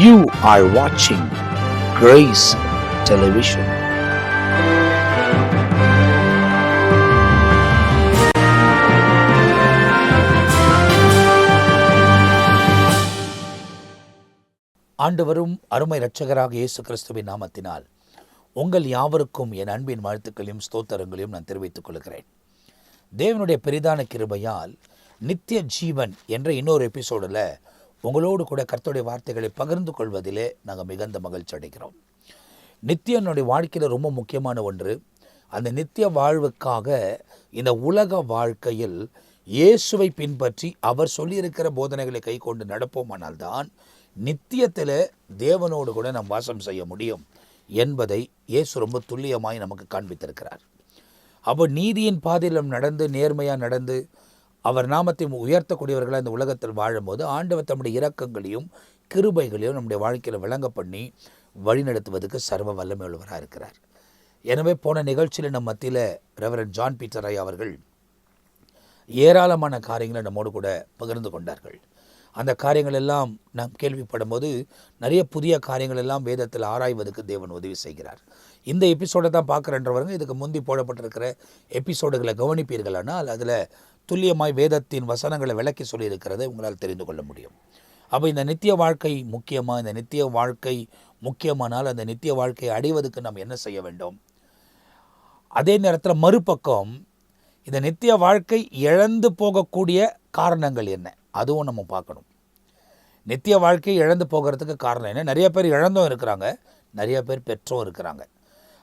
You are watching Grace Television. ஆண்டவரும் அருமை இரட்சகராக இயேசு கிறிஸ்துவின் நாமத்தினால் உங்கள் யாவருக்கும் என் அன்பின் வாழ்த்துக்களையும் ஸ்தோத்திரங்களையும் நான் தெரிவித்துக் கொள்கிறேன். தேவனுடைய பெரிதான கிருபையால் நித்திய ஜீவன் என்ற இன்னொரு எபிசோடில் உங்களோடு கூட கர்த்தருடைய வார்த்தைகளை பகிர்ந்து கொள்வதிலே நாங்கள் மிகுந்த மகிழ்ச்சி அடைகிறோம். நித்தியனுடைய வாழ்க்கையில் ரொம்ப முக்கியமான ஒன்று. அந்த நித்திய வாழ்வுக்காக இந்த உலக வாழ்க்கையில் இயேசுவை பின்பற்றி அவர் சொல்லியிருக்கிற போதனைகளை கை கொண்டு நடப்போமானால்தான் நித்தியத்தில் தேவனோடு கூட நாம் வாசம் செய்ய முடியும் என்பதை இயேசு ரொம்ப துல்லியமாய் நமக்கு காண்பித்திருக்கிறார். அப்போ நீதியின் பாதையிலும் நடந்து நேர்மையாக நடந்து அவர் நாமத்தை உயர்த்தக்கூடியவர்களாக இந்த உலகத்தில் வாழும்போது ஆண்டவர் தம்முடைய இரக்கங்களையும் கிருபைகளையும் நம்முடைய வாழ்க்கையில் விளங்க பண்ணி வழிநடத்துவதற்கு சர்வ வல்லமை உள்ளவராக இருக்கிறார். எனவே போன நிகழ்ச்சியில் நம் மத்தியில் ரெவரண்ட் ஜான் பீட்டர் ஐயா அவர்கள் ஏராளமான காரியங்களை நம்மோடு கூட பகிர்ந்து கொண்டார்கள். அந்த காரியங்கள் எல்லாம் நாம் கேள்விப்படும் போது நிறைய புதிய காரியங்கள் எல்லாம் வேதத்தில் ஆராய்வதற்கு தேவன் உதவி செய்கிறார். இந்த எபிசோடை தான் பார்க்குறன்றவங்க இதுக்கு முந்தி போடப்பட்டிருக்கிற எபிசோடுகளை கவனிப்பீர்களானால் அதில் துல்லியமாய் வேதத்தின் வசனங்களை விளக்கி சொல்லியிருக்கிறதை உங்களால் தெரிந்து கொள்ள முடியும். அப்போ இந்த நித்திய வாழ்க்கை முக்கியமாக, இந்த நித்திய வாழ்க்கை முக்கியமானால் அந்த நித்திய வாழ்க்கையை அடைவதற்கு நாம் என்ன செய்ய வேண்டும்? அதே நேரத்தில் மறுபக்கம் இந்த நித்திய வாழ்க்கை இழந்து போகக்கூடிய காரணங்கள் என்ன, அதுவும் நம்ம பார்க்கணும். நித்திய வாழ்க்கை இழந்து போகிறதுக்கு காரணம் என்ன? நிறைய பேர் இழந்தும் இருக்கிறாங்க, நிறைய பேர் பெற்றும் இருக்கிறாங்க.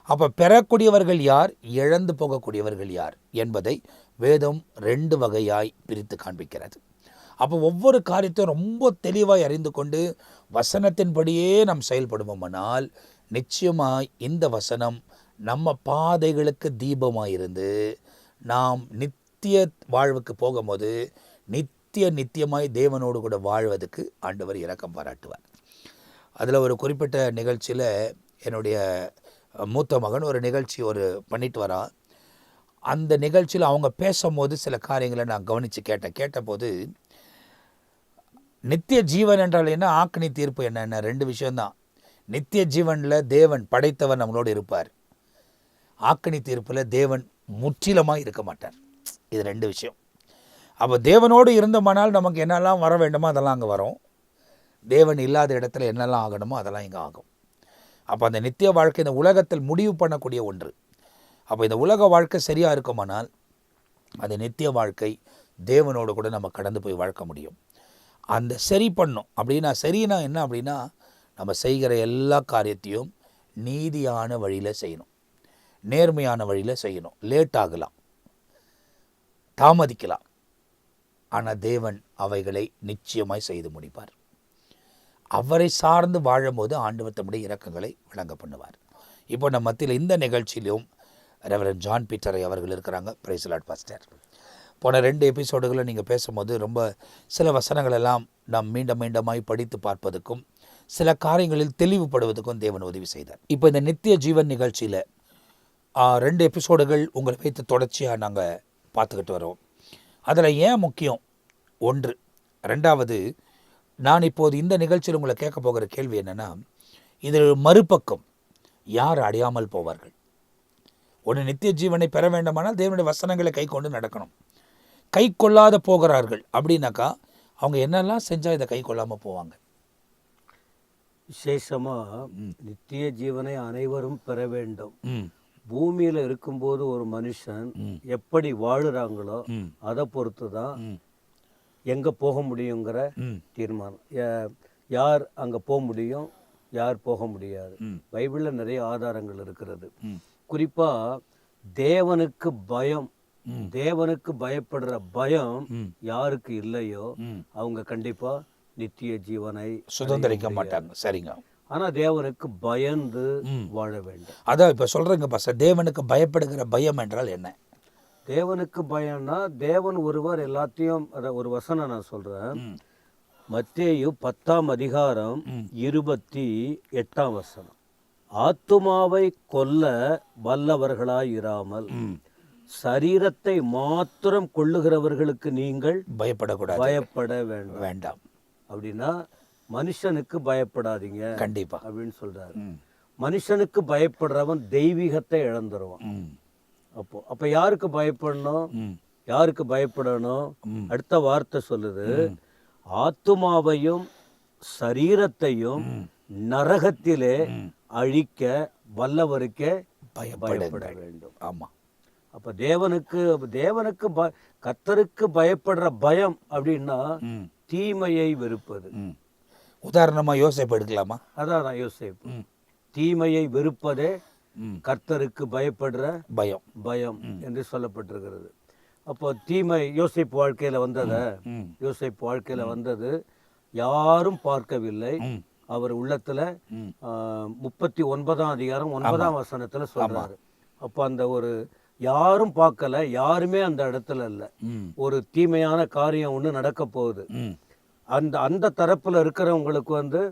அப்போ பெறக்கூடியவர்கள் யார், இழந்து போகக்கூடியவர்கள் யார் என்பதை வேதம் 2 வகையாய் பிரித்து காண்பிக்கிறது. அப்போ ஒவ்வொரு காரியத்தையும் ரொம்ப தெளிவாய் அறிந்து கொண்டு வசனத்தின்படியே நாம் செயல்படுவோமானால் நிச்சயமாய் இந்த வசனம் நம்ம பாதைகளுக்கு தீபமாயிருந்து நாம் நித்திய வாழ்வுக்கு போகும்போது நித்தியமாய் தேவனோடு கூட வாழ்வதற்கு ஆண்டவர் இரக்கம் பாராட்டுவார். அதில் ஒரு குறிப்பிட்ட நிகழ்ச்சியில் என்னுடைய மூத்த மகன் ஒரு நிகழ்ச்சி பண்ணிட்டு வரான். அந்த நிகழ்ச்சியில் அவங்க பேசும்போது சில காரியங்களை நான் கவனித்து கேட்டபோது நித்திய ஜீவன் என்றால் என்ன, ஆக்கினி தீர்ப்பு என்ன 2 விஷயம்தான். நித்திய ஜீவனில் தேவன் படைத்தவர் நம்மளோடு இருப்பார், ஆக்கினி தீர்ப்பில் தேவன் முற்றிலுமாக இருக்க மாட்டார். இது 2 விஷயம். அப்போ தேவனோடு இருந்தோமானால் நமக்கு என்னெல்லாம் வர வேண்டுமோ அதெல்லாம் அங்கே வரும், தேவன் இல்லாத இடத்துல என்னெல்லாம் ஆகணுமோ அதெல்லாம் இங்கே ஆகும். அப்போ அந்த நித்திய வாழ்க்கை இந்த உலகத்தில் முடிவு பண்ணக்கூடிய ஒன்று. அப்போ இந்த உலக வாழ்க்கை சரியாக இருக்குமானால் அந்த நித்திய வாழ்க்கை தேவனோடு கூட நம்ம கடந்து போய் வாழ்க்க முடியும். அந்த சரி பண்ணும் அப்படின்னா, சரினா என்ன அப்படின்னா, நம்ம செய்கிற எல்லா காரியத்தையும் நீதியான வழியில் செய்யணும், நேர்மையான வழியில் செய்யணும். லேட் ஆகலாம், தாமதிக்கலாம், ஆனால் தேவன் அவைகளை நிச்சயமாய் செய்து முடிப்பார். அவரை சார்ந்து வாழும்போது ஆண்டவர் தம்முடைய இரக்கங்களை விளங்க பண்ணுவார். இப்போ நம்ம மத்தியில் இந்த நிகழ்ச்சியிலும் ரெவரண்ட் ஜான் பீட்டர் அவர்கள் இருக்கிறாங்க. Praise the Lord pastor. போன 2 எபிசோடுகளை நீங்கள் பேசும்போது ரொம்ப சில வசனங்கள் எல்லாம் நாம் மீண்டுமாய் படித்து பார்ப்பதற்கும் சில காரியங்களில் தெளிவுபடுவதற்கும் தேவன் உதவி செய்தார். இப்போ இந்த நித்திய ஜீவன் நிகழ்ச்சியில் 2 எபிசோடுகள் உங்களை வைத்து தொடர்ச்சியாக நாங்கள் பார்த்துக்கிட்டு வரோம். அதில் ஏன் முக்கியம் 1. 2வது, நான் இப்போது இந்த நிகழ்ச்சியில் உங்களை கேட்க போகிற கேள்வி என்னென்னா, இதில் மறுபக்கம் யார் அடையாமல் போவார்கள்? ஒன்று, நித்திய ஜீவனை பெற வேண்டுமானால் தேவனுடைய வசனங்களை கை கொண்டு நடக்கணும். கை கொள்ளாத போகிறார்கள் அப்படின்னாக்கா அவங்க என்னெல்லாம் செஞ்சால் இதை கை கொள்ளாமல் போவாங்க? விசேஷமாக நித்திய ஜீவனை அனைவரும் பெற வேண்டும். பூமியில் இருக்கும்போது ஒரு மனுஷன் எப்படி வாழுறாங்களோ அதை பொறுத்து தான் எங்கே போக முடியுங்கிற தீர்மானம். யார் அங்கே போக முடியும், யார் போக முடியாது. பைபிளில் நிறைய ஆதாரங்கள் இருக்கிறது. குறிப்பாக தேவனுக்கு பயம், தேவனுக்கு பயப்படுற பயம் யாருக்கு இல்லையோ அவங்க கண்டிப்பாக நித்திய ஜீவனை சுதந்திரிக்க மாட்டாங்க. சரிங்க. ஆனால் தேவனுக்கு பயந்து வாழ வேண்டும். அதான் இப்போ சொல்கிறேங்க பாஸ்டர், தேவனுக்கு பயப்படுகிற பயம் என்றால் என்ன? தேவனுக்கு பயம்னா தேவன் ஒருவர் எல்லாத்தையும், ஒரு வசனம் நான் சொல்கிறேன். மத்தேயு 10ஆம் அதிகாரம் 28ஆம் வசனம். ஆத்துமாவை கொல்ல வல்லவர்களாயிராமல் சரீரத்தை மாத்திரம் கொள்ளுகிறவர்களுக்கு நீங்கள் பயப்பட வேண்டாம். அப்படின்னா மனுஷனுக்கு பயப்படாதீங்க கண்டிப்பா. அப்படின்னு சொல்றாரு. ம். மனுஷனுக்கு பயப்படுறவன் தெய்வீகத்தை இழந்துருவான். ம். அப்ப யாருக்கு பயப்படணும்? ம். யாருக்கு பயப்படணும்? ம். அடுத்த வார்த்தை சொல்லுது, ஆத்துமாவையும் சரீரத்தையும் நரகத்திலே அழிக்க வல்லவருக்கே பயப்பட வேண்டும். ஆமா. அப்ப தேவனுக்கு கர்த்தருக்கு பயப்படுற பயம் அப்படின்னா ம். தீமையை வெறுப்பது. ம். உதாரணமா யோசேப்பு எடுக்கலாமா? அதான் யோசேப்பு. தீமையை வெறுப்பதே ம். கர்த்தருக்கு பயப்படுற பயம். பயம் என்று சொல்லப்பட்டிருக்கிறது. அப்போ தீமை யோசேப்பு வாழ்க்கையில ம். யோசேப்பு வாழ்க்கையில வந்தது யாரும் பார்க்கவில்லை. ம். அவர் உள்ளத்துல ம். 39ஆம் அதிகாரம் 9ஆம் வசனத்துல சொல்றாரு. அப்போ அந்த ஒரு யாரும் பார்க்கல, யாருமே அந்த இடத்துல இல்ல. ம். ஒரு தீமையான காரியம் ஒண்ணு நடக்க போகுது. ம். அந்த தரப்புல இருக்கிறவங்களுக்கு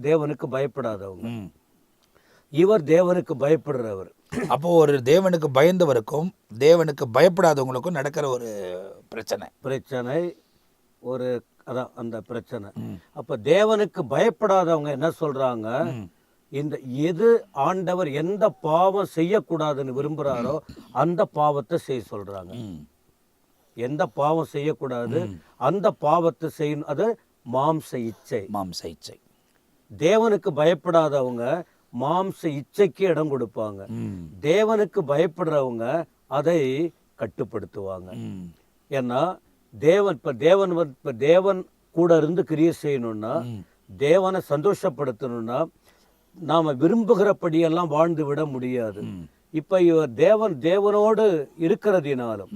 தேவனுக்கு பயப்படாதவங்க. ம். இவர் தேவனுக்கு பயப்படுறவர். அப்போ ஒரு தேவனுக்கு பயந்தவருக்கும் தேவனுக்கு பயப்படாதவங்களுக்கும் நடக்கிற ஒரு பிரச்சனை அதான் அந்த பிரச்சனை. அப்ப தேவனுக்கு பயப்படாதவங்க என்ன சொல்றாங்க, இந்த எது ஆண்டவர் எந்த பாவம் செய்யக்கூடாதுன்னு விரும்புறாரோ அந்த பாவத்தை செய்ய சொல்றாங்க. எந்த பாவம் செய்யக்கூடாது அந்த பாவத்தை செய்யணும். அது மாம்ச இச்சை. தேவனுக்கு பயப்படாதவங்க மாம்ச இச்சைக்கு இடம் கொடுப்பாங்க. தேவனுக்கு பயப்படுறவங்க அதை கட்டுப்படுத்துவாங்க. ஏன்னா தேவன் கூட இருந்து கிரியை செய்யணும்னா, தேவனை சந்தோஷப்படுத்தணும்னா நாம விரும்புகிறபடியெல்லாம் வாழ்ந்து விட முடியாது. இப்ப இவர் தேவனோடு இருக்கிறதினாலும்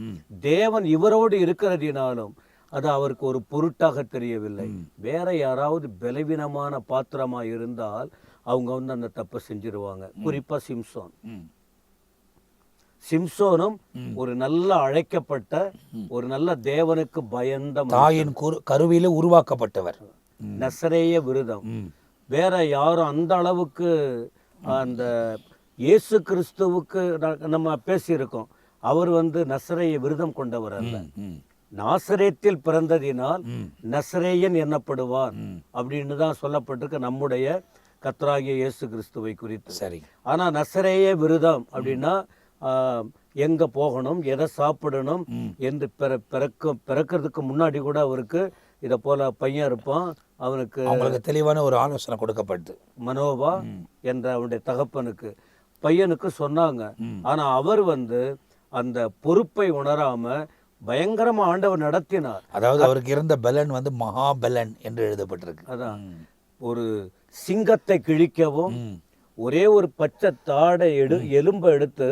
தேவன் இவரோடு இருக்கிறதினாலும் அது அவருக்கு ஒரு பொருட்டாக தெரியவில்லை. வேற யாராவது பலவீனமான பாத்திரமா இருந்தால் அவங்க அந்த தப்பை செஞ்சிருவாங்க. குறிப்பா சிம்சோனும் ஒரு நல்ல அழைக்கப்பட்ட ஒரு நல்ல தேவனுக்கு பயந்த தாயின் கருவியில உருவாக்கப்பட்டவர். நசரேய விருதம். வேற யாரும் அந்த அளவுக்கு அந்த இயேசு கிறிஸ்துவுக்கு நம்ம பேசியிருக்கோம். அவர் நசரேய விருதம் கொண்டவர் அல்ல. நாசரேத்தில் பிறந்ததினால் நசரேயன் எண்ணப்படுவார் அப்படின்னு தான் சொல்லப்பட்டிருக்கு நம்முடைய கர்த்தராகிய இயேசு கிறிஸ்துவை குறித்து. சரி. ஆனா நசரேய விருதம் அப்படின்னா எங்க போகணும், எதை சாப்பிடணும் என்று பிறக்கிறதுக்கு முன்னாடி கூட அவருக்கு இதை போல பையன் இருப்பான். அவனுக்கு தெளிவான ஒரு ஆலோசனை கொடுக்கப்பட்டு மனோவா என்ற அவனுடைய தகப்பனுக்கு பையனுக்கு சொன்னாங்க. ஆனா அவர் அந்த பொறுப்பை உணராம பயங்கரமா ஆண்டவர் நடத்தினார். அதாவது அவருக்கு இருந்த பலன் மகாபலன் என்று எழுதப்பட்டிருக்கு. அதான் ஒரு சிங்கத்தை கிழிக்கவும் ஒரே ஒரு பச்சை தாடை எலும்பை எடுத்து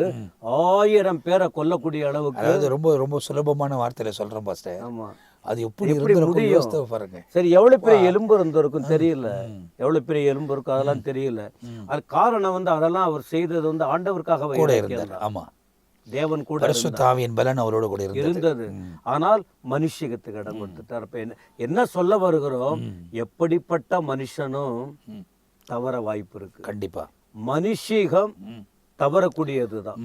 1000 பேரை கொல்லக்கூடிய அளவுக்கு. அதாவது ரொம்ப ரொம்ப சுலபமான வார்த்தையில சொல்றேன் பாஸ்டர். ஆமா, அது எப்படி முடியும் பாருங்க. சரி, எவ்வளவு பெரிய எலும்பு இருந்திருக்கும் தெரியல, எவ்வளவு பெரிய எலும்பு இருக்கும் அதெல்லாம் தெரியல. அது காரணம் அதெல்லாம் அவர் செய்தது ஆண்டவருக்காக கூட இருந்தார். ஆமா, தேவன் கூட பரிசுத்த ஆவியின் பலன் அவரோட கூட இருந்தது. ஆனால் மனுஷிகத்துக்கு இடம் கொடுத்துட்டார். இப்ப என்ன சொல்ல வருகிறோம், எப்படிப்பட்ட மனுஷனும் தவற வாய்ப்பு இருக்கு. கண்டிப்பா மனுஷீகம் தவறக்கூடியதுதான்.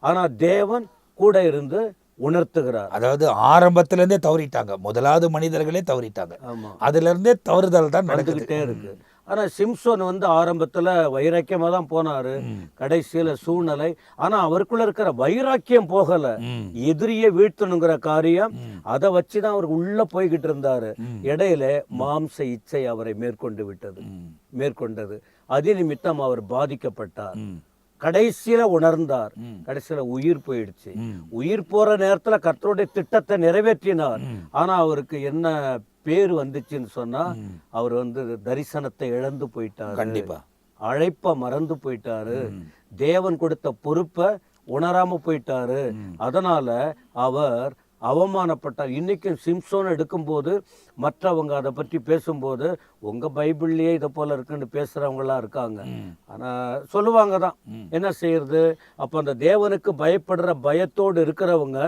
ஆனா தேவன் கூட இருந்து உணர்த்துகிறார். அதாவது ஆரம்பத்துல இருந்தே தவறிட்டாங்க, முதலாவது மனிதர்களே தவறிட்டாங்க. அதுல இருந்தே தவறுதல் தான் நடந்துகிட்டே இருக்கு. ஆனா சிம்சோன் ஆரம்பத்துல வைராக்கியமா தான் போனாரு. கடைசியில சூழ்நிலை, ஆனா அவருக்குள்ள இருக்கிற வைராக்கியம் போகல. எதிரியை வீழ்த்தணுங்கிற காரியம் அதை வச்சுதான் அவருக்கு உள்ள போய்கிட்டு இருந்தாரு. இடையில மாம்ச இச்சை அவரை மேற்கொண்டது. அது நிமித்தம் அவர் பாதிக்கப்பட்டார். கடைசியில உணர்ந்தார். கடைசியில உயிர் போயிடுச்சு. உயிர் போற நேரத்துல கர்த்தருடைய திட்டத்தை நிறைவேற்றினார். ஆனா அவருக்கு என்ன பேர் வந்துச்சுன்னு சொன்னா, அவர் தரிசனத்தை இழந்து போயிட்டாரு. கண்டிப்பா அழைப்ப மறந்து போயிட்டாரு. தேவன் கொடுத்த பொறுப்பை உணராம போயிட்டாரு. அதனால அவர் அவமானப்பட்டார். இன்னைக்கும் சிம்சோன் எடுக்கும்போது மற்றவங்க அதை பற்றி பேசும்போது உங்க பைபிள்லயே இதை போல இருக்குன்னு பேசுறவங்கலாம் இருக்காங்க. ஆனா சொல்லுவாங்க தான், என்ன செய்யறது. அப்ப அந்த தேவனுக்கு பயப்படுற பயத்தோடு இருக்கிறவங்க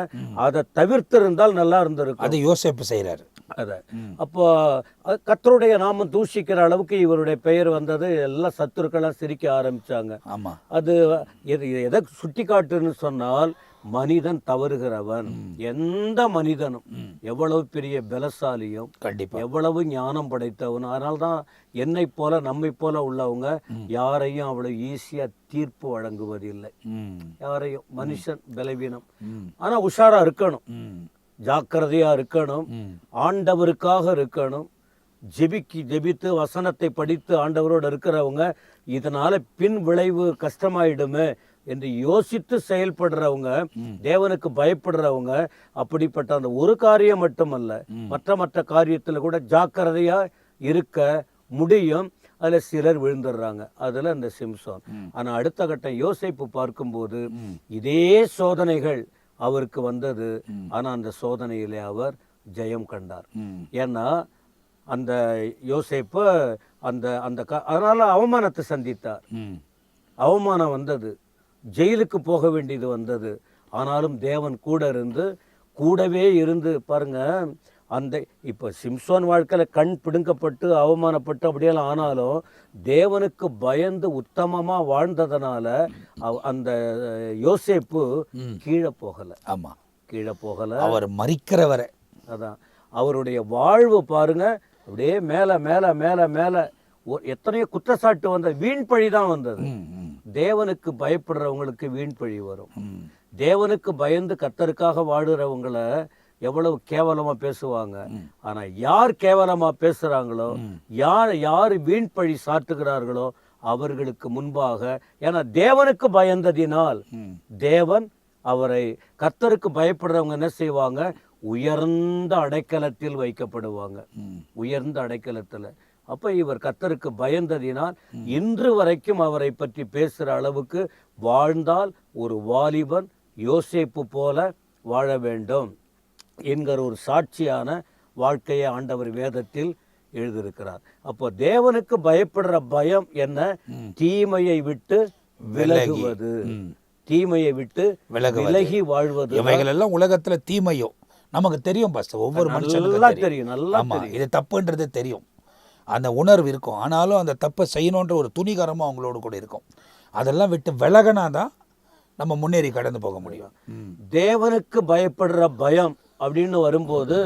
அதை தவிர்த்திருந்தால் நல்லா இருந்திருக்கும். அது யோசேப்பு செய்யறாரு. அத அப்போ கர்த்தருடைய நாமம் தூஷிக்கிற அளவுக்கு இவருடைய பெயர் வந்தது. எல்லாம் சத்துருக்கெல்லாம் சிரிக்க ஆரம்பிச்சாங்க. ஆமா. அது எதை சுட்டி காட்டுன்னு சொன்னால், மனிதன் தவறுகிறவன். எந்த மனிதனும் எவ்வளவு பெரிய பலசாலியும் கண்டிப்பா எவ்வளவு ஞானம் படைத்தவனும், அதனால்தான் என்னை போல நம்மை போல உள்ளவங்க யாரையும் அவ்வளவு ஈஸியா தீர்ப்பு வழங்குவதில்லை. யாரையும். மனுஷன் பலவீனம். ஆனா உஷாரா இருக்கணும், ஜாக்கிரதையா இருக்கணும், ஆண்டவருக்காக இருக்கணும். ஜெபித்து வசனத்தை படித்து ஆண்டவரோடு இருக்கிறவங்க இதனால பின் விளைவு கஷ்டமாயிடுமே என்று யோசித்து செயல்படுறவங்க, தேவனுக்கு பயப்படுறவங்க, அப்படிப்பட்ட அந்த ஒரு காரியம் மட்டுமல்ல, மற்ற காரியத்துல கூட ஜாக்கிரதையா இருக்க முடியும். அதுல சிலர் விழுந்துடுறாங்க. அதுல அந்த சிம்சோன். ஆனா அடுத்த கட்ட யோசேப்பு பார்க்கும்போது இதே சோதனைகள் அவருக்கு வந்தது. ஆனா அந்த சோதனையிலே அவர் ஜெயம் கண்டார். ஏன்னா அந்த யோசேப்பு அதனால அவமானத்தை சந்தித்தார். அவமானம் வந்தது, ஜெயிலுக்கு போக வேண்டியது வந்தது. ஆனாலும் தேவன் கூடவே இருந்து பாருங்க. இப்போ சிம்சோன் வாழ்க்கையில் கண் பிடுங்கப்பட்டு அவமானப்பட்டு அப்படியெல்லாம் ஆனாலும் தேவனுக்கு பயந்து உத்தமமாக வாழ்ந்ததுனால அந்த யோசேப்பு கீழே போகலை. ஆமாம், கீழே போகலை. அவர் மரிக்கிறவரை. அதான் அவருடைய வாழ்வு பாருங்க, அப்படியே மேலே மேலே மேலே மேலே. எத்தனையோ குற்றச்சாட்டு வந்த வீண் பழி தான் வந்தது. தேவனுக்கு பயப்படுறவங்களுக்கு வீண் பழி வரும். தேவனுக்கு பயந்து கர்த்தருக்காக வாடுறவங்கள எவ்வளவு கேவலமா பேசுவாங்க. ஆனா யார் கேவலமா பேசுறாங்களோ, யார் வீண் பழி சாட்டுகிறார்களோ அவர்களுக்கு முன்பாக, ஏன்னா தேவனுக்கு பயந்ததினால் தேவன் அவரை, கர்த்தருக்கு பயப்படுறவங்க என்ன செய்வாங்க, உயர்ந்த அடைக்கலத்தில் வைக்கப்படுவாங்க. உயர்ந்த அடைக்கலத்துல. அப்ப இவர் கர்த்தருக்கு பயந்ததினால் இன்று வரைக்கும் அவரை பற்றி பேசுற அளவுக்கு வாழ்ந்தால் ஒரு வாலிபன் யோசேப்பு போல வாழ வேண்டும் என்கிற ஒரு சாட்சியான வாழ்க்கையை ஆண்டவர் வேதத்தில் எழுதியிருக்கிறார். அப்போ தேவனுக்கு பயப்படுற பயம் என்ன? தீமையை விட்டு விலகுவது, தீமையை விட்டு விலகி வாழ்வது. இவைகள் எல்லாம் உலகத்துல தீமையோ நமக்கு தெரியும் பாஸ்டர், ஒவ்வொரு மனுஷனுக்கும் தெரியும், நல்லா தெரியும். இது தப்புன்றது தெரியும், அந்த உணர்வு இருக்கும். ஆனாலும் அந்த தப்பை செய்யணுன்ற ஒரு துணிகரமும் அவங்களோட கூட இருக்கும். அதெல்லாம் விட்டு விலகினாதான் நம்ம முன்னேறி கடந்து போக முடியும். தேவனுக்கு பயப்படுற பயம் அப்படின்னு வரும்போது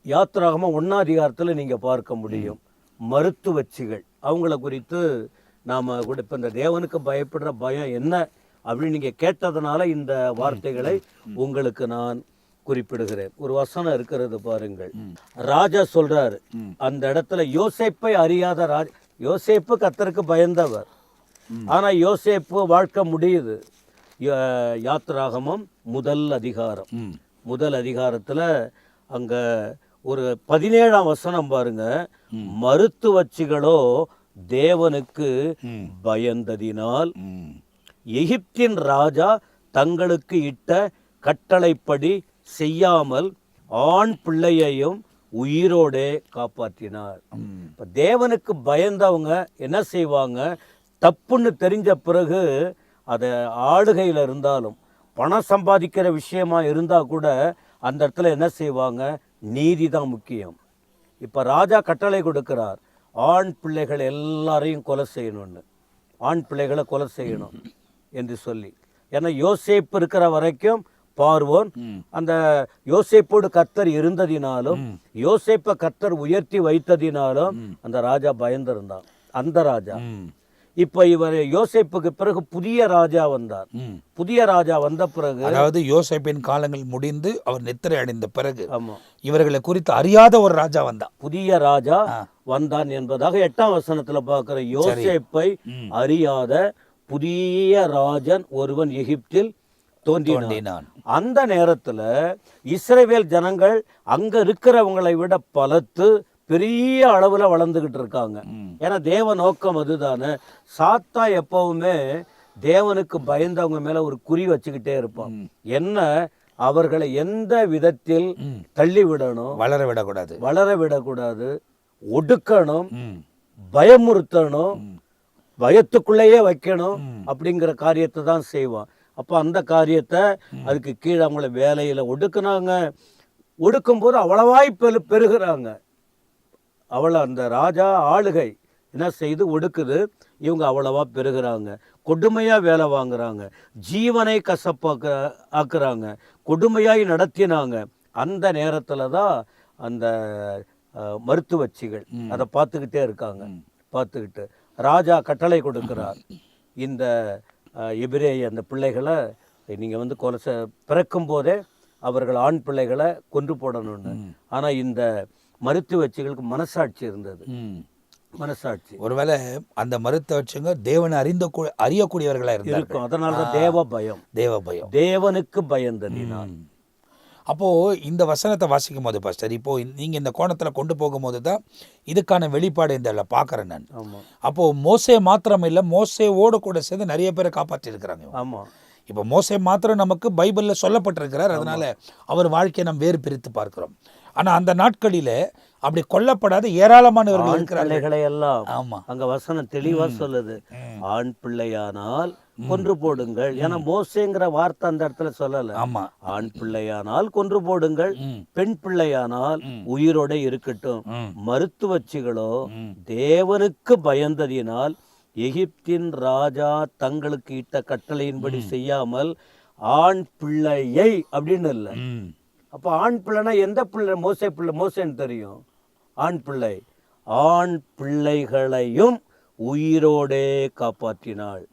யாத்திராகமம் 1ஆம் அதிகாரத்தில் நீங்க பார்க்க முடியும். மருத்துவச்சிகள் அவங்கள குறித்து நாம கூட இப்ப இந்த தேவனுக்கு பயப்படுற பயம் என்ன அப்படின்னு நீங்க கேட்டதுனால இந்த வார்த்தைகளை உங்களுக்கு நான் குறிப்பிடுகிறேன். ஒரு வசனம் இருக்கிறது பாருங்கள். ராஜா சொல்றாரு அந்த இடத்துல, யோசேப்பை அறியாத யோசேப்பு கர்த்தருக்கு பயந்தவர், ஆனா யோசேப்பு வாழ்க்கை முடியுது. யாத்திராகமம் முதல் அதிகாரத்துல அங்க ஒரு 17ஆம் வசனம் பாருங்க. மருத்துவச்சிகளோ தேவனுக்கு பயந்ததினால் எகிப்தின் ராஜா தங்களுக்கு இட்ட கட்டளைப்படி செய்யாமல் ஆண் பிள்ளையையும் உயிரோடே காப்பாற்றினார். இப்ப தேவனுக்கு பயந்தவங்க என்ன செய்வாங்க, தப்புன்னு தெரிஞ்ச பிறகு அதை ஆளுகையில் இருந்தாலும் பணம் சம்பாதிக்கிற விஷயமா இருந்தா கூட அந்த இடத்துல என்ன செய்வாங்க, நீதி தான் முக்கியம். இப்ப ராஜா கட்டளை கொடுக்கிறார், ஆண் பிள்ளைகள் எல்லாரையும் கொலை செய்யணும்னு, ஆண் பிள்ளைகளை கொலை செய்யணும் என்று சொல்லி. ஏன்னா யோசேப்பு இருக்கிற வரைக்கும் பார்வோன் அந்த யோசேப்போடு கர்த்தர் இருந்ததினாலும் யோசேப்பை கர்த்தர் உயர்த்தி வைத்ததினாலும் அந்த ராஜா பயந்திருந்தான். அந்த ராஜா இப்ப இவர் யோசேப்புக்கு பிறகு புதிய ராஜா வந்தார். புதிய ராஜா வந்த பிறகு, அதாவது யோசேப்பின் காலங்கள் முடிந்து அவர் நித்திரை அடைந்த பிறகு இவர்களை குறித்து அறியாத ஒரு ராஜா வந்தான். புதிய ராஜா வந்தான் என்பதாக 8ஆம் வசனத்துல பார்க்கிற. யோசேப்பை அறியாத புதிய ராஜன் ஒருவன் எகிப்தில் தோன்றினான். அந்த நேரத்துல இஸ்ரவேல் ஜனங்கள் அங்க இருக்கிறவங்களை விட பலத்து பெரிய அளவுல வளர்ந்துகிட்டு இருக்காங்க. ஏன்னா தேவ நோக்கம் அதுதானே. சாத்தா எப்பவுமே தேவனுக்கு பயந்தவங்க மேல ஒரு குறி வச்சுக்கிட்டே இருப்பான். என்ன, அவர்களை எந்த விதத்தில் தள்ளி விடணும், வளர விடக்கூடாது, ஒடுக்கணும், பயமுறுத்தணும், பயத்துக்குள்ளேயே வைக்கணும் அப்படிங்கிற காரியத்தை தான் செய்வான். அப்போ அந்த காரியத்தை அதுக்கு கீழே அவங்கள வேலையில ஒடுக்குனாங்க. ஒடுக்கும்போது அவ்வளவாய் பெருகிறாங்க. அந்த ராஜா ஆளுகை என்ன செய்து ஒடுக்குது, இவங்க அவ்வளவா பெருகிறாங்க. கொடுமையாக வேலை வாங்குறாங்க, ஜீவனை ஆக்குறாங்க, கொடுமையாய் நடத்தினாங்க. அந்த நேரத்தில் தான் அந்த மருத்துவச்சிகள் அதை பார்த்துக்கிட்டே இருக்காங்க. பார்த்துக்கிட்டு ராஜா கட்டளை கொடுக்கிறார், இந்த எபிரேய அந்த பிள்ளைகளை நீங்கள் பிறக்கும் போதே அவர்கள் ஆண் பிள்ளைகளை கொன்று போடணும்னு. ஆனால் இந்த மருத்துவச்சிகளுக்கு மனசாட்சி இருந்தது. மனசாட்சி ஒருவேளை அந்த மருத்துவச்சிங்க தேவனை அறியக்கூடியவர்களாக இருக்கும். அதனால தான் தேவ பயம், தேவனுக்கு பயந்ததினால். அப்போது இந்த வசனத்தை வாசிக்கும் போது பாஸ்டர், இப்போது நீங்கள் இந்த கோணத்தில் கொண்டு போகும்போது தான் இதுக்கான வெளிப்பாடு இந்த பார்க்குறேன் நான். அப்போது மோசே மாத்திரம் இல்லை, மோசேவோடு கூட சேர்ந்து நிறைய பேரை காப்பாற்றிருக்கிறாங்க. ஆமாம். இப்போ மோசே மாத்திரம் நமக்கு பைபிளில் சொல்லப்பட்டிருக்கிறார், அதனால் அவர் வாழ்க்கையை நம்ம வேறு பிரித்து பார்க்கிறோம். ஆனால் அந்த நாட்களில் அப்படி கொல்லப்படாத ஏராளமானவர்கள் இருக்கிறார்கள் எல்லாம். ஆமாம், அங்கே வசனம் தெளிவாக சொல்லுது, ஆண் பிள்ளையானால் கொன்று போடுங்கள். ஏன்னா மோசேங்கிற வார்த்தை அந்த இடத்துல சொல்லல. ஆமா, ஆண் பிள்ளையானால் கொன்று போடுங்கள், பெண் பிள்ளையானால் உயிரோட இருக்கட்டும். மருத்துவச்சிகளோ தேவனுக்கு பயந்ததினால் எகிப்தின் ராஜா தங்களுக்கு இட்ட கட்டளையின்படி செய்யாமல் ஆண் பிள்ளையை அப்படின்னு இல்லை. அப்போ ஆண் பிள்ளைனா எந்த பிள்ளை? மோசேன்னு தெரியும். ஆண் பிள்ளை, ஆண் பிள்ளைகளையும் உயிரோடே காப்பாற்றினாள்.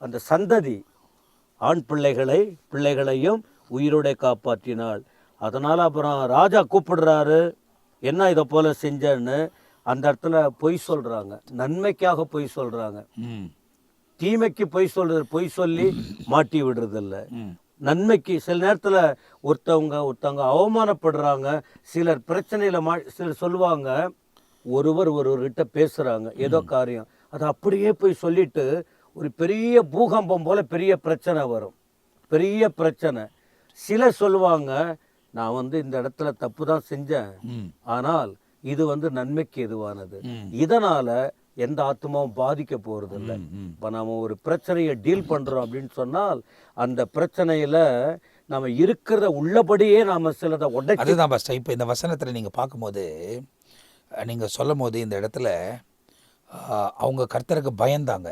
அந்த சந்ததி ஆண் பிள்ளைகளையும் உயிரோட காப்பாற்றினாள். அதனால் அப்புறம் ராஜா கூப்பிடுறாரு, என்ன இதை போல செஞ்சேன்னு. அந்த இடத்துல பொய் சொல்கிறாங்க, நன்மைக்காக பொய் சொல்கிறாங்க. தீமைக்கு பொய் சொல்லி மாட்டி விடுறதில்ல, நன்மைக்கு. சில நேரத்தில் ஒருத்தவங்க அவமானப்படுறாங்க, சிலர் பிரச்சனையில் சிலர் சொல்லுவாங்க, ஒருவர்கிட்ட பேசுகிறாங்க ஏதோ காரியம், அதை அப்படியே போய் சொல்லிட்டு ஒரு பெரிய பூகம்பம் போல பெரிய பிரச்சனை வரும், பெரிய பிரச்சனை. சிலர் சொல்லுவாங்க, நான் இந்த இடத்துல தப்பு தான் செஞ்சேன், ஆனால் இது நன்மைக்கு எதுவானது, இதனால எந்த ஆத்மாவும் பாதிக்க போறது இல்லை. இப்போ நாம ஒரு பிரச்சனையை டீல் பண்றோம் அப்படின்னு சொன்னால் அந்த பிரச்சனையில நம்ம இருக்கிறத உள்ளபடியே நாம சிலதை உடைச்சு. அதுதான் பஸ்ட். இப்போ இந்த வசனத்துல நீங்க பார்க்கும்போது, நீங்க சொல்லும் போது இந்த இடத்துல அவங்க கர்த்தருக்கு பயந்தாங்க.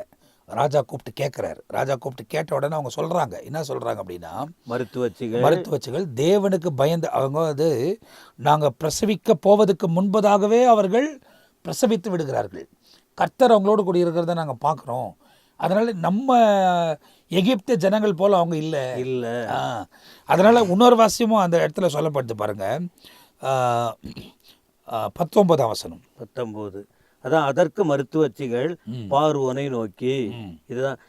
ராஜா கூப்பிட்டு கேட்குறாரு. ராஜா கூப்பிட்டு கேட்ட உடனே அவங்க சொல்கிறாங்க, என்ன சொல்கிறாங்க அப்படின்னா, மருத்துவச்சிகள் தேவனுக்கு பயந்து, அவங்க நாங்கள் பிரசவிக்க போவதுக்கு முன்பதாகவே அவர்கள் பிரசவித்து விடுகிறார்கள். கர்த்தர் அவங்களோடு கூட இருக்கிறத நாங்கள் பார்க்குறோம். அதனால் நம்ம எகிப்து ஜனங்கள் போல் அவங்க இல்லை. அதனால் இன்னொரு வாசியமும் அந்த இடத்துல சொல்லப்படுது பாருங்கள், 19ஆம் வசனம். 19. அதான், அதற்கு மருத்துவச்சிகள் பார்வோனை நோக்கி, இதுதான்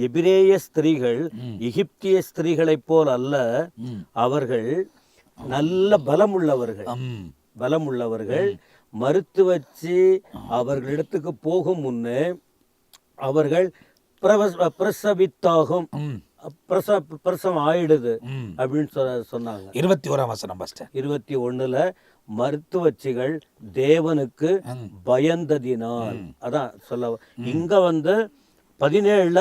எபிரேய ஸ்திரீகள் எகிப்திய ஸ்திரீகளைப் போல் அல்ல, அவர்கள் நல்ல பலமுள்ளவர்கள். மருத்துவச்சி அவர்களிடத்துக்கு போகும் முன்னே அவர்கள் பிரசவித்தாகும், பிரசவம் ஆயிடுது அப்படின்னு சொன்னாங்க. 21ஆம் வசனம். 21ல மருத்துவச்சிகள் தேவனுக்கு பயந்ததினால். அதான் சொல்ல இங்க 17ல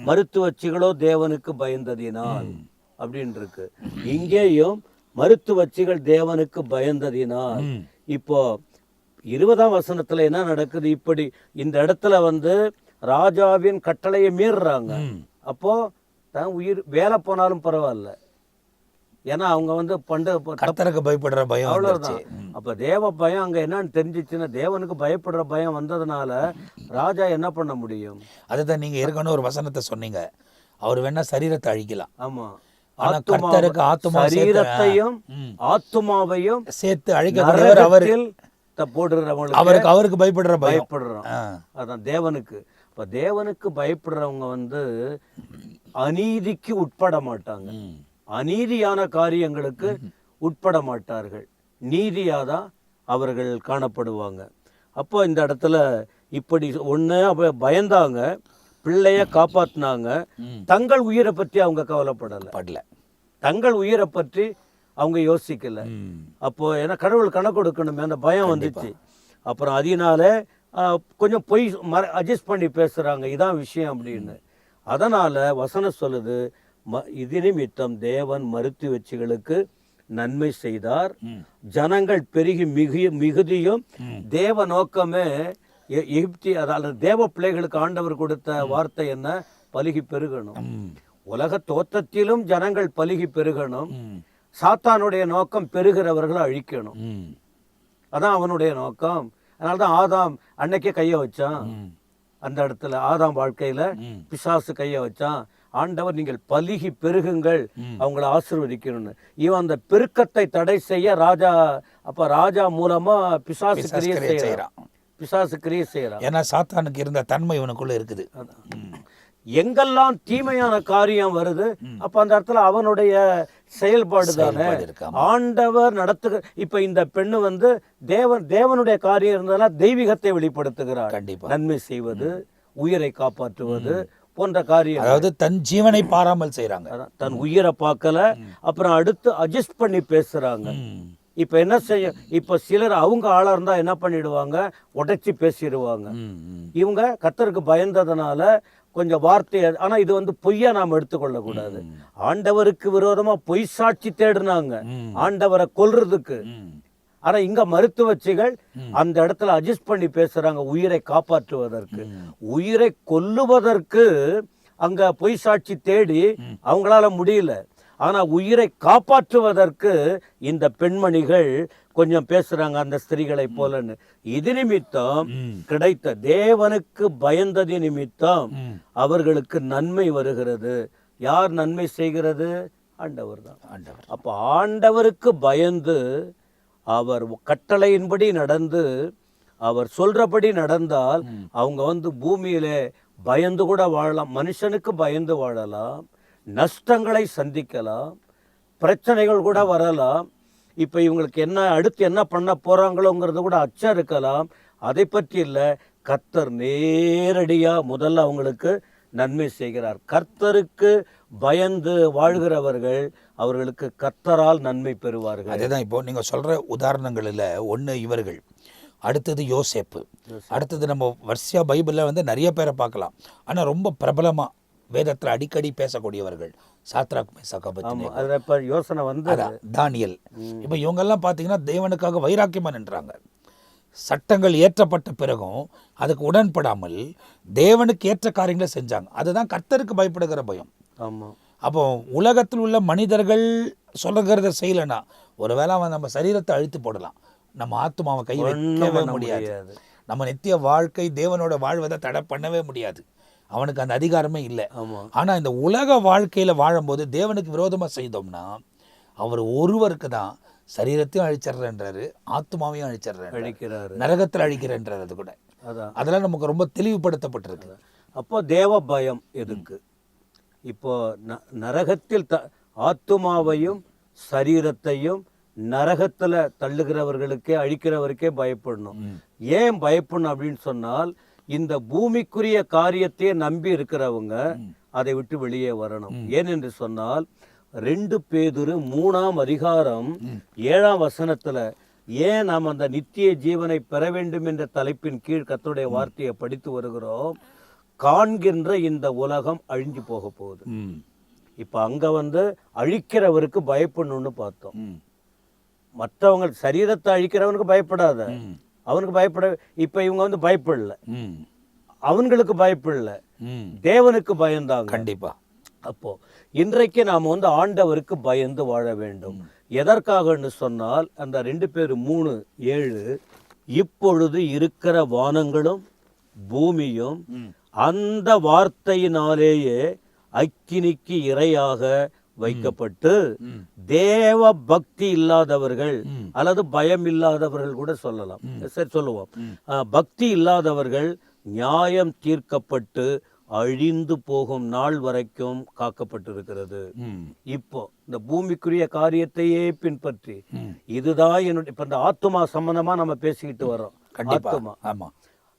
மருத்துவச்சிகளோ தேவனுக்கு பயந்ததினால் அப்படின்னு இருக்கு. இங்கேயும் மருத்துவச்சிகள் தேவனுக்கு பயந்ததினால். இப்போ 20ஆம் வசனத்துல என்ன நடக்குது? இப்படி இந்த இடத்துல ராஜாவின் கட்டளையை மீறுறாங்க. அப்போ தான் உயிர் வேலை போனாலும் பரவாயில்ல, ஏன்னா அவங்க கர்த்தருக்கு பயப்படுற பயம். அவ்வளவுதான். அப்ப தேவ பயம் அங்க என்னன்னு தெரிஞ்சிச்சுன்னா, தேவனுக்கு பயப்படுற பயம் வந்ததுனால ராஜா என்ன பண்ண முடியும்? அதுதான் நீங்க ஏற்கனவே ஒரு வசனத்தை சொன்னீங்க, அவர் வேணா சரீரத்தை அழிக்கலாம். ஆமா, சரீரத்தையும் ஆத்துமாவையும் சேர்த்து அழிக்கிறவர் அவர். அவருக்கு பயப்படுறோம். அதான் தேவனுக்கு. இப்ப தேவனுக்கு பயப்படுறவங்க அநீதிக்கு உட்பட மாட்டாங்க, அநீதியான காரியங்களுக்கு உட்பட மாட்டார்கள், நீதியாதான் அவர்கள் காணப்படுவாங்க. அப்போ இந்த இடத்துல இப்படி பயந்தாங்க, பிள்ளைய காப்பாத்தினாங்க, தங்கள் உயிரை பற்றி அவங்க கவலைப்படல, தங்கள் உயிரை பற்றி அவங்க யோசிக்கல. அப்போ ஏன்னா கடவுள் கணக்கு கொடுக்கணுமே, அந்த பயம் வந்துச்சு. அப்புறம் அதனால கொஞ்சம் பொய் அட்ஜஸ்ட் பண்ணி பேசுறாங்க, இதான் விஷயம் அப்படின்னு. அதனால வசனம் சொல்லுது, இது நிமித்தம் தேவன் மருத்துவச்சிகளுக்கு நன்மை செய்தார். ஜனங்கள் பெருகி மிகுதியும் தேவ நோக்கமே எகிப்தி, அதாவது தேவ பிள்ளைகளுக்கு ஆண்டவர் கொடுத்த வார்த்தை என்ன? பலுகி பெருகணும். உலக தோற்றத்திலும் ஜனங்கள் பலுகி பெருகணும். சாத்தானுடைய நோக்கம் பெருகிறவர்களை அழிக்கணும். அதான் அவனுடைய நோக்கம். அதனால்தான் ஆதாம் அன்னைக்கே கைய வச்சான். அந்த இடத்துல ஆதாம் வாழ்க்கையில பிசாசு கைய வச்சான். ஆண்டவர் நீங்கள் பலுகி பெருகுங்கள், அவங்கள ஆசீர்வதிக்கணும்னு. இவன் அந்த பெருக்கத்தை தடை செய்ய ராஜா மூலமா பிசாசு கிரியை செய்யறான். ஏன்னா சாத்தானுக்கு இருந்த தன்மை இவனுக்குள்ள இருக்குது. எங்கெல்லாம் தீமையான காரியம் வருது, அப்ப அந்த இடத்துல அவனுடைய செயல்பாடு தானே ஆண்டவர் நடத்துக. இப்ப இந்த பெண்ணு வந்து தேவனுடைய காரியம் இருந்ததுனா தெய்வீகத்தை வெளிப்படுத்துகிறார். நன்மை செய்வது, உயிரை காப்பாற்றுவது போன்ற காரியம். அதாவது தன் ஜீவனை பாராமல் செய்யறாங்க. தன் உயிரை பார்க்கல, அப்புறம் அடுத்து அட்ஜஸ்ட் பண்ணி பேசுறாங்க. இப்ப என்ன செய்ய, இப்ப சிலர் அவங்க ஆளா இருந்தா என்ன பண்ணிடுவாங்க, உடைச்சி பேசிடுவாங்க. இவங்க கர்த்தருக்கு பயந்ததுனால கொஞ்சம் வார்த்தை. ஆனா இது வந்து பொய்யா நாம் எடுத்துக்கொள்ள கூடாது. ஆண்டவருக்கு விரோதமா பொய் சாட்சி தேடினாங்க ஆண்டவரை கொல்றதுக்கு. ஆனா இங்க மருத்துவச்சிகள் அந்த இடத்துல அட்ஜஸ்ட் பண்ணி பேசுறாங்க உயிரை காப்பாற்றுவதற்கு. உயிரை கொல்லுவதற்கு அங்க பொய் சாட்சி தேடி அவங்களால முடியல. ஆனா உயிரை காப்பாற்றுவதற்கு இந்த பெண்மணிகள் கொஞ்சம் பேசுறாங்க, அந்த ஸ்திரீகளை போலன்னு. இது நிமித்தம் கிடைத்த தேவனுக்கு பயந்தது நிமித்தம் அவர்களுக்கு நன்மை வருகிறது. யார் நன்மை செய்கிறது? ஆண்டவர் தான். அப்ப ஆண்டவருக்கு பயந்து அவர் கட்டளையின்படி நடந்து அவர் சொல்றபடி நடந்தால் அவங்க வந்து பூமியிலே பயந்து கூட வாழலாம். மனுஷனுக்கு பயந்து வாழலாம், நஷ்டங்களை சந்திக்கலாம், பிரச்சனைகள் கூட வரலாம். இப்போ இவங்களுக்கு என்ன அடுத்து என்ன பண்ண போறாங்களோங்கிறது கூட அச்சம் இருக்கலாம். அதை பற்றி இல்லை, கர்த்தர் நேரடியாக முதல்ல அவங்களுக்கு நன்மை செய்கிறார். கர்த்தருக்கு பயந்து வாழ்கிறவர்கள் அவர்களுக்கு கர்த்தரால் நன்மை பெறுவார்கள். அதேதான் இப்போ நீங்கள் சொல்கிற உதாரணங்களில் ஒன்று இவர்கள், அடுத்தது யோசேப்பு, அடுத்தது நம்ம வர்ஷியா பைபிளில் வந்து நிறைய பேரை பார்க்கலாம். ஆனால் ரொம்ப பிரபலமாக வேதத்தில் அடிக்கடி பேசக்கூடியவர்கள் சாத்ராக் மேசாக் அபேத்நேகோ. அதில் இப்போ யோசனை வந்து தானியேல். இப்போ இவங்கெல்லாம் பார்த்தீங்கன்னா தேவனுக்காக வைராக்கியமாக நின்றாங்க. சட்டங்கள் ஏற்றப்பட்ட பிறகும் அதுக்கு உடன்படாமல் தேவனுக்கு ஏற்ற காரியங்களை செஞ்சாங்க. அதுதான் கர்த்தருக்கு பயப்படுகிற பயம். ஆமாம். அப்போ உலகத்தில் உள்ள மனிதர்கள் சொல்லுகிறத செய்யலைன்னா ஒருவேளை அவன் நம்ம சரீரத்தை அழித்து போடலாம், நம்ம ஆத்துமாவை கை வைக்கவே முடியாது. நம்ம நித்திய வாழ்க்கை தேவனோட வாழ்வதை தடை பண்ணவே முடியாது. அவனுக்கு அந்த அதிகாரமே இல்லை. ஆனால் இந்த உலக வாழ்க்கையில் வாழும்போது தேவனுக்கு விரோதமாக செய்தோம்னா அவர் ஒருவருக்கு தான் சரீரத்தையும் அழிச்சிட்றேன்றாரு, ஆத்மாவையும் அழிச்சிட்றாரு, நரகத்தில் அழிக்கிறேன்றார். அது கூட அதெல்லாம் நமக்கு ரொம்ப தெளிவுபடுத்தப்பட்டிருக்கு. அப்போ தேவ பயம் எதுக்கு? இப்போ நரகத்தில் ஆத்மாவையும் சரீரத்தையும் நரகத்தில் தள்ளுகிறவர்களுக்கே அழிக்கிறவருக்கே பயப்படணும். ஏன் பயப்படணும் அப்படின்னு சொன்னால், இந்த பூமிக்குரிய காரியத்தையே நம்பி இருக்கிறவங்க அதை விட்டு வெளியே வரணும். ஏனென்று சொன்னால் 2 பேதுரு 3ஆம் அதிகாரம் 7ஆம் வசனத்துல ஏன் நாம் அந்த நித்திய ஜீவனை பெற வேண்டும் என்ற தலைப்பின் கீழ் கர்த்தருடைய வார்த்தையை படித்து வருகிறோம். காண்கின்ற இந்த உலகம் அழிஞ்சு போக போகுது. இப்ப அங்க வந்து அழிக்கிறவருக்கு பயப்படணும்னு பார்த்தோம். மற்றவங்க சரீரத்தை அழிக்கிறவனுக்கு பயப்படாத, அவனுக்கு பயப்பட. இப்ப இவங்க வந்து பயப்படல, அவங்களுக்கு பயப்படல, தேவனுக்கு பயந்தாங்க. கண்டிப்பா. அப்போ இன்றைக்கு நாம் வந்து ஆண்டவருக்கு பயந்து வாழ வேண்டும். எதற்காகன்னு சொன்னால் அந்த 2 பேர் 3:7 இப்பொழுது இருக்கிற வானங்களும் பூமியும் அந்த வார்த்தையினாலேயே அக்கினிக்கு இரையாக வைக்கப்பட்டு தேவ பக்தி இல்லாதவர்கள் அல்லது பயம் இல்லாதவர்கள் கூட சொல்லலாம், சரி சொல்லுவோம், பக்தி இல்லாதவர்கள் நியாயம் தீர்க்கப்பட்டு அழிந்து போகும் நாள் வரைக்கும் காக்கப்பட்டிருக்கிறது. இப்போ இந்த பூமிக்குரிய காரியத்தையே பின்பற்றி இதுதான் என்னுடைய இப்ப இந்த ஆத்துமா சம்பந்தமா நம்ம பேசிக்கிட்டு வரோம். ஆத்துமா. ஆமா.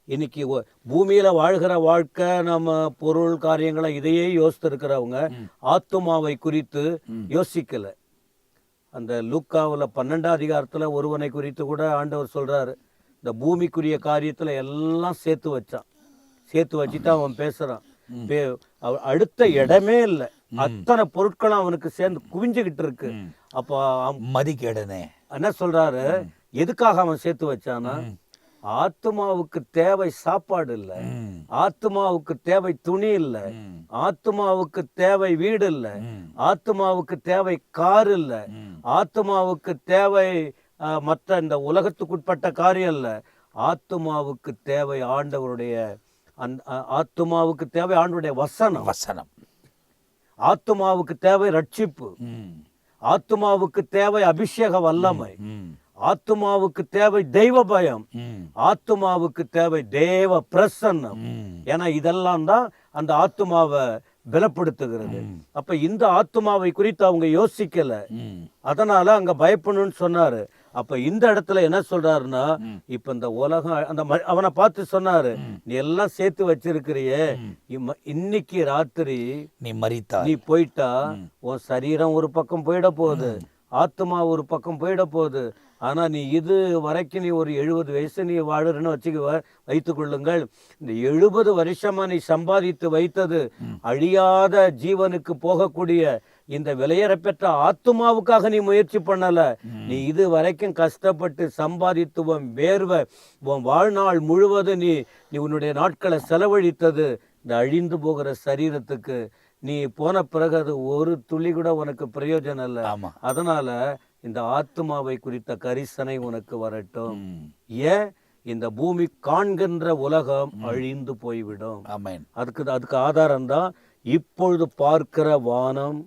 இன்னைக்கு பூமியில வாழ்கிற வாழ்க்கை, நம்ம பொருள் காரியங்களை இதையே யோசித்து இருக்கிறவங்க ஆத்துமாவை குறித்து யோசிக்கல. அந்த லூக்காவுல 12ஆம் அதிகாரத்துல ஒருவனை குறித்து கூட ஆண்டவர் சொல்றாரு, இந்த பூமிக்குரிய காரியத்துல எல்லாம் சேர்த்து வச்சுட்டு அவன் பேசுறான். அடுத்த இடமே இல்லை, அத்தனை பொருட்களும் அவனுக்கு சேர்ந்து குவிஞ்சுகிட்டு இருக்கு. அப்போ மதிக்கேடனே என்ன சொல்றாரு, எதுக்காக அவன் சேர்த்து வச்சானா, ஆத்துமாவுக்கு தேவை சாப்பாடு இல்ல, ஆத்துமாவுக்கு தேவை துணி இல்ல, ஆத்துமாவுக்கு தேவை வீடு இல்ல, ஆத்துமாவுக்கு தேவை கார் இல்ல, ஆத்துமாவுக்கு தேவை மற்ற இந்த உலகத்துக்குட்பட்ட காரியம் இல்ல, ஆத்துமாவுக்கு தேவை ஆண்டவருடைய ஆத்துமாவுக்கு தேவை ஆண்டவருடைய வசனம், ஆத்துமாவுக்கு தேவை ரட்சிப்பு, ஆத்துமாவுக்கு தேவை அபிஷேக வல்லமை, ஆத்துமாவுக்கு தேவை தெய்வ பயம், ஆத்துமாவுக்கு தேவை தேவ பிரசன்னம். ஏன்னா இதெல்லாம் தான் அந்த ஆத்துமாவை பலப்படுத்துகிறது. அப்ப இந்த ஆத்துமாவை குறித்து அவங்க யோசிக்கல, அதனால அங்க பயப்படணும்னு சொன்னாரு. அப்ப இந்த இடத்துல என்ன சொல்றாருன்னா, இப்ப இந்த உலகம் அந்த அவனை பார்த்து சொன்னாரு, நீ எல்லாம் சேர்த்து வச்சிருக்கிறியே, இன்னைக்கு ராத்திரி நீ போயிட்டா உன் சரீரம் ஒரு பக்கம் போயிட போகுது, ஆத்மா ஒரு பக்கம் போயிட போகுது. ஆனா நீ இது வரைக்கும் நீ ஒரு 70 வயசு நீ வாழுறன்னு வைத்துக் கொள்ளுங்கள். இந்த 70 வருஷமா நீ சம்பாதித்து வைத்தது அழியாத ஜீவனுக்கு போகக்கூடிய இந்த விலையேறப்பெற்ற ஆத்துமாவுக்காக நீ முயற்சி பண்ணல. நீ இது வரைக்கும் கஷ்டப்பட்டு சம்பாதித்து உன் வேர்வை உன் வாழ்நாள் முழுவதும் நீ உன்னுடைய நாட்களை செலவழித்தது இந்த அழிந்து போகிற சரீரத்துக்கு. நீ போன பிறகு அது ஒரு துளி கூட உனக்கு பிரயோஜனம் இல்லை. அதனால இந்த ஆத்மாவை குறித்த கரிசனை உனக்கு வரட்டும். ஏன் இந்த பூமி காண்கின்ற உலகம் அழிந்து போய்விடும். அதுக்கு ஆதாரம் தான் இப்பொழுது பார்க்கிற வானம்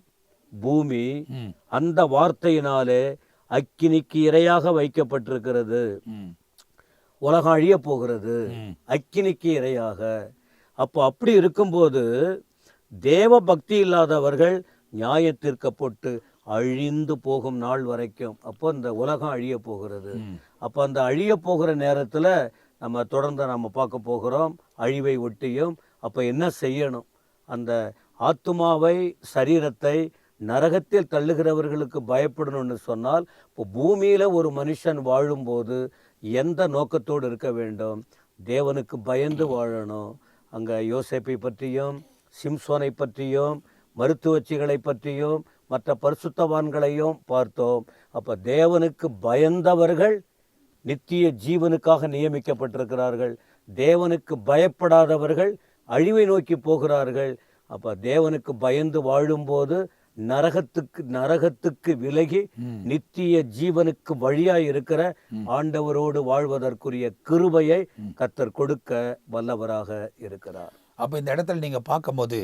பூமி அந்த வார்த்தையினாலே அக்கினிக்கு இரையாக வைக்கப்பட்டிருக்கிறது. உலகம் அழிய போகிறது அக்கினிக்கு இரையாக. அப்போ அப்படி இருக்கும்போது தேவ பக்தி இல்லாதவர்கள் நியாயத்திற்கப்பட்டு அழிந்து போகும் நாள் வரைக்கும் அப்போ இந்த உலகம் அழிய போகிறது. அப்போ அந்த அழிய போகிற நேரத்தில் நம்ம தொடர்ந்து நம்ம பார்க்க போகிறோம் அழிவை ஒட்டியும். அப்போ என்ன செய்யணும்? அந்த ஆத்துமாவை சரீரத்தை நரகத்தில் தள்ளுகிறவர்களுக்கு பயப்படணும்னு சொன்னால், இப்போ பூமியில் ஒரு மனுஷன் வாழும்போது எந்த நோக்கத்தோடு இருக்க வேண்டும்? தேவனுக்கு பயந்து வாழணும். அங்கே யோசேப்பை பற்றியும் சிம்சோனை பற்றியும் மருத்துவச்சிகளை பற்றியும் மற்ற பரிசுத்தவான்களையும் பார்த்தோம். அப்போ தேவனுக்கு பயந்தவர்கள் நித்திய ஜீவனுக்காக நியமிக்கப்பட்டிருக்கிறார்கள். தேவனுக்கு பயப்படாதவர்கள் அழிவை நோக்கி போகிறார்கள். அப்போ தேவனுக்கு பயந்து வாழும்போது நரகத்துக்கு விலகி நித்திய ஜீவனுக்கு வழியாய் இருக்கிற ஆண்டவரோடு வாழ்வதற்குரிய கிருபையை கர்த்தர் கொடுக்க வல்லவராக இருக்கிறார். அப்போ இந்த இடத்துல நீங்கள் பார்க்கும்போது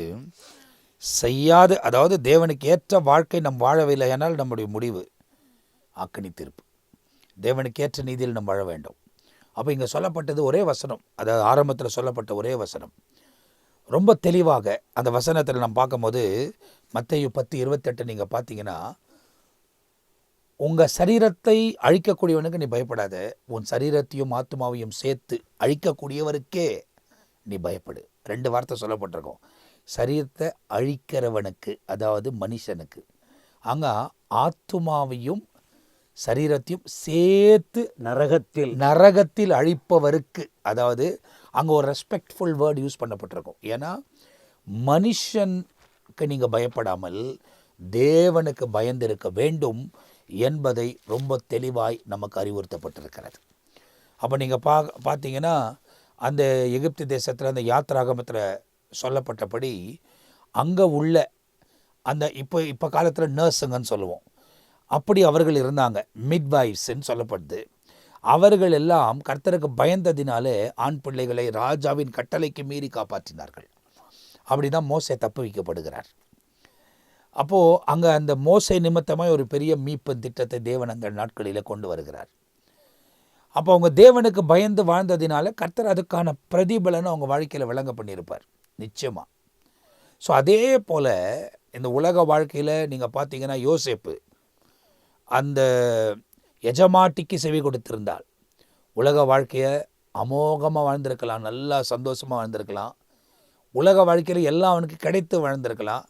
செய்யாது, அதாவது தேவனுக்கு ஏற்ற வாழ்க்கை நம் வாழவில்லை ஆனால் நம்முடைய முடிவு அக்கினி தீர்ப்பு. தேவனுக்கு ஏற்ற நீதியில் நாம் வாழ வேண்டும். அப்போ இங்கே சொல்லப்பட்டது ஒரே வசனம், அதாவது ஆரம்பத்தில் சொல்லப்பட்ட ஒரே வசனம் ரொம்ப தெளிவாக அந்த வசனத்தில் நாம் பார்க்கும்போது மத்தேயு 10:28 நீங்கள் பார்த்தீங்கன்னா, உங்கள் சரீரத்தை அழிக்கக்கூடியவனுக்கு நீ பயப்படாத, உன் சரீரத்தையும் ஆத்மாவையும் சேர்த்து அழிக்கக்கூடியவருக்கே நீ பயப்படு. 2 வார்த்தை சொல்லப்பட்டிருக்கோம். சரீரத்தை அழிக்கிறவனுக்கு, அதாவது மனுஷனுக்கு, அங்கே ஆத்துமாவையும் சரீரத்தையும் சேர்த்து நரகத்தில் அழிப்பவருக்கு, அதாவது அங்கே ஒரு ரெஸ்பெக்ட்ஃபுல் வேர்டு யூஸ் பண்ணப்பட்டிருக்கும். ஏன்னா மனுஷனுக்கு நீங்கள் பயப்படாமல் தேவனுக்கு பயந்திருக்க வேண்டும் என்பதை ரொம்ப தெளிவாய் நமக்கு அறிவுறுத்தப்பட்டிருக்கிறது. அப்போ நீங்கள் பார்த்தீங்கன்னா அந்த எகிப்து தேசத்தில் அந்த யாத்ராகமத்தில் சொல்லப்பட்டபடி அங்கே உள்ள அந்த இப்போ காலத்தில் நர்ஸுங்கன்னு சொல்லுவோம், அப்படி அவர்கள் இருந்தாங்க. மிட்வைஃப்ஸ்ன்னு சொல்லப்படுது. அவர்கள் எல்லாம் கர்த்தருக்கு பயந்ததினாலே ஆண் பிள்ளைகளை ராஜாவின் கட்டளைக்கு மீறி காப்பாற்றினார்கள். அப்படி தான் மோசே தப்பு வைக்கப்படுகிறார். அப்போது அங்கே அந்த மோசே நிமித்தமாக ஒரு பெரிய மீட்பு திட்டத்தை தேவன் அந்த நாட்களில் கொண்டு வருகிறார். அப்போ அவங்க தேவனுக்கு பயந்து வாழ்ந்ததினால கர்த்தர் அதுக்கான பிரதிபலனை அவங்க வாழ்க்கையில் விளங்க பண்ணியிருப்பார் நிச்சயமாக. ஸோ அதே போல் இந்த உலக வாழ்க்கையில் நீங்கள் பார்த்தீங்கன்னா யோசேப்பு அந்த எஜமாட்டிக்கு செவி கொடுத்திருந்தால் உலக வாழ்க்கையை அமோகமாக வாழ்ந்திருக்கலாம், நல்லா சந்தோஷமாக வாழ்ந்திருக்கலாம். உலக வாழ்க்கையில் எல்லாம் அவனுக்கு கிடைத்து வாழ்ந்திருக்கலாம்.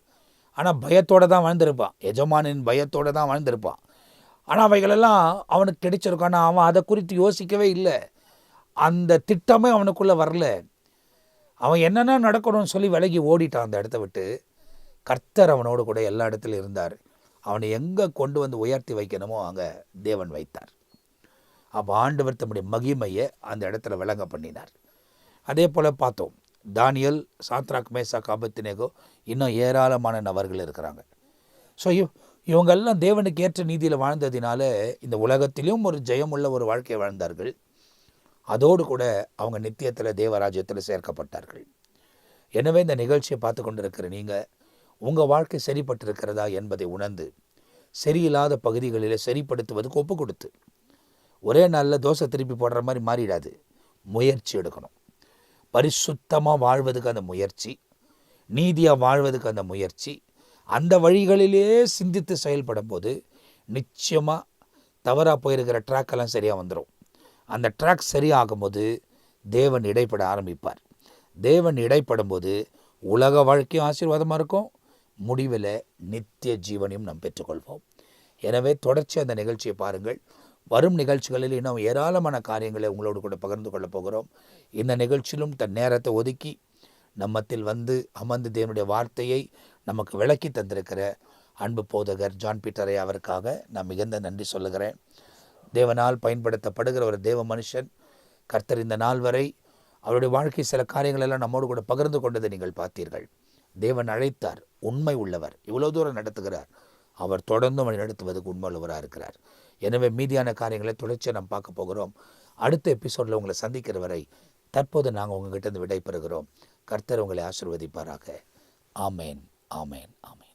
ஆனால் பயத்தோடு தான் வாழ்ந்திருப்பான், எஜமானின் பயத்தோடு தான் வாழ்ந்திருப்பான். ஆனால் அவைகளெல்லாம் அவனுக்கு கிடைச்சிருக்கும். ஆனால் அவன் அதை குறித்து யோசிக்கவே இல்லை, அந்த திட்டமே அவனுக்குள்ளே வரல. அவன் என்னென்ன நடக்கணும்னு சொல்லி விலகி ஓடிட்டான் அந்த இடத்த விட்டு. கர்த்தர் அவனோடு கூட எல்லா இடத்துலையும் இருந்தார். அவனை எங்கே கொண்டு வந்து உயர்த்தி வைக்கணுமோ அங்கே தேவன் வைத்தார். அப்போ ஆண்டவர் தம்முடைய மகிமையை அந்த இடத்துல விளங்க பண்ணினார். அதே போல் பார்த்தோம், தானியேல், சாத்ராக், மேசாக், ஆபேத்நேகோ, இன்னும் ஏராளமான நபர்கள் இருக்கிறாங்க. ஸோ இவங்கெல்லாம் தேவனுக்கு ஏற்ற நீதியில் வாழ்ந்ததினால இந்த உலகத்திலும் ஒரு ஜெயமுள்ள ஒரு வாழ்க்கையை வாழ்ந்தார்கள். அதோடு கூட அவங்க நித்தியத்தில் தேவராஜ்யத்தில் சேர்க்கப்பட்டார்கள். எனவே இந்த நிகழ்ச்சியை பார்த்து கொண்டிருக்கிற நீங்கள் உங்கள் வாழ்க்கை சரிப்பட்டிருக்கிறதா என்பதை உணர்ந்து சரியில்லாத பகுதிகளில் சரிப்படுத்துவதுக்கு ஒப்பு கொடுத்து, ஒரே நாளில் தோசை திருப்பி போடுற மாதிரி மாறிடாது. முயற்சி எடுக்கணும். பரிசுத்தமாக வாழ்வதுக்கு அந்த முயற்சி, நீதியாக வாழ்வதுக்கு அந்த முயற்சி, அந்த வழிகளிலே சிந்தித்து செயல்படும் போது நிச்சயமாக தவறாக போயிருக்கிற ட்ராக்கெல்லாம் சரியாக வந்துடும். அந்த ட்ராக் சரியாகும் போது தேவன் இடைப்பட ஆரம்பிப்பார். தேவன் இடைப்படும் போது உலக வாழ்க்கையும் ஆசீர்வாதமாக இருக்கும், முடிவில் நித்திய ஜீவனையும் நாம் பெற்றுக்கொள்வோம். எனவே தொடர்ச்சி அந்த நிகழ்ச்சியை பாருங்கள். வரும் நிகழ்ச்சிகளில் இன்னும் ஏராளமான காரியங்களை உங்களோடு கூட பகிர்ந்து கொள்ளப் போகிறோம். இந்த நிகழ்ச்சியிலும் தன் நேரத்தை ஒதுக்கி நம்மத்தில் வந்து அமர்ந்து தேவனுடைய வார்த்தையை நமக்கு விளக்கி தந்திருக்கிற அன்பு போதகர் ஜான் பீட்டரை அவருக்காக நான் மிகுந்த நன்றி சொல்லுகிறேன். தேவனால் பயன்படுத்தப்படுகிற ஒரு தேவ மனுஷன். கர்த்தர் இந்த நாள் வரை அவருடைய வாழ்க்கை சில காரியங்களெல்லாம் நம்மோடு கூட பகிர்ந்து கொண்டதை நீங்கள் பார்த்தீர்கள். தேவன் அழைத்தார், உண்மை உள்ளவர், இவ்வளோ தூரம் நடத்துகிறார். அவர் தொடர்ந்து வழி நடத்துவதற்கு உண்மை உள்ளவராக இருக்கிறார். எனவே மீதியான காரியங்களை தொடர்ச்சியாக நாம் பார்க்க போகிறோம். அடுத்த எபிசோடில் உங்களை சந்திக்கிற வரை தற்போது நாங்கள் உங்ககிட்ட இருந்து விடை பெறுகிறோம். கர்த்தர் உங்களை ஆசீர்வதிப்பாராக. ஆமேன், ஆமேன், ஆமேன்.